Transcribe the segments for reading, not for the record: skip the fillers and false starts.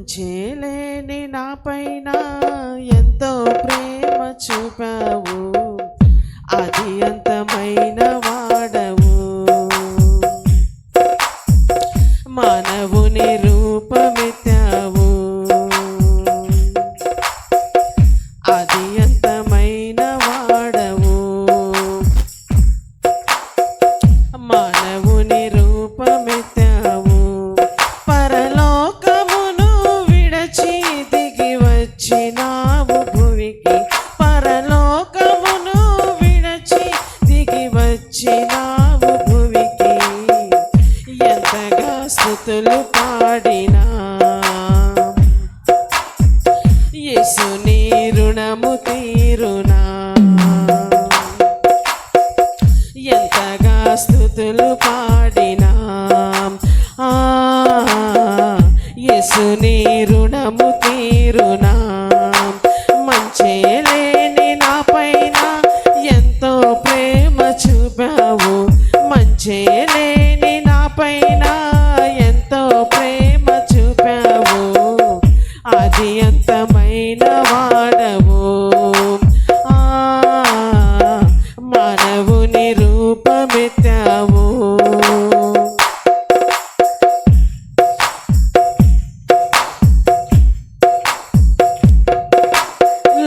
చేలేని నా పైన ఎంతో ప్రేమ చూపావు, అది అంతమైన వాడవు. మానవుని రూపమెత్తావు, అది అంతమైన వాడవు. మానవుని రూపమెత్తావు, పరలోకమును విడచి దిగి వచ్చినావు భువికి. పరలోకమును విడచి దిగి వచ్చినావు భువికి. ఎంతగా స్తుతులు పాడినా యేసుని రుణము తీరునా. ఎంతగా స్తుతులు పాడినా యేసుని రుణము తీరునా. మంచేలేని నా పైన ఎంతో ప్రేమ చూపావు, మంచేలేని నా పైన ఎంతో ప్రేమ చూపావు, అది అంతమైన వాడవు. మానవుని రూపమెత్తావు.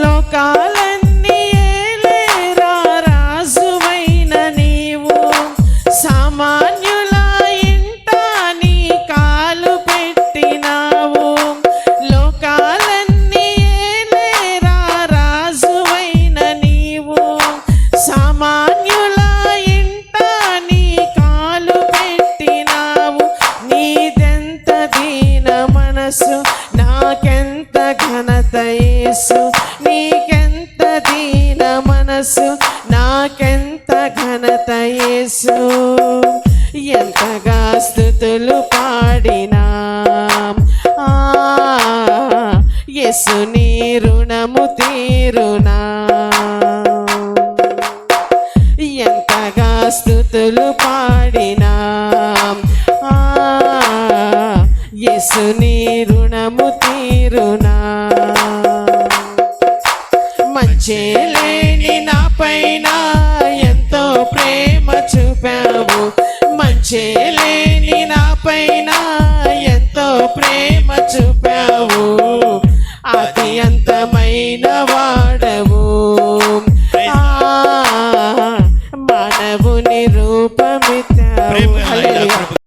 లోకాలన్నీ ఏలేరా రాజువైన నీవు, సామాన్యుల ఇంట నీ కాలు పెట్టినావు. లోకాలన్నీ ఏలేరా రాజువైన నీవు, సామాన్యుల ఇంట నీ కాలు పెట్టినావు. నీదెంత దీన మనసు, నాకెంత ఘనత యేసు. నీకెంత దీన మనసు, నాకెంత ఘనత యేసు. ఎంతగా స్తుతులు పాడినా యేసుని రుణము తీరునా. ఎంతగా స్తుతులు పాడినా యేసుని రుణము తీరునా. మంచేలేని నా పైన ఎంతో ప్రేమ చూపావు, మంచేలేని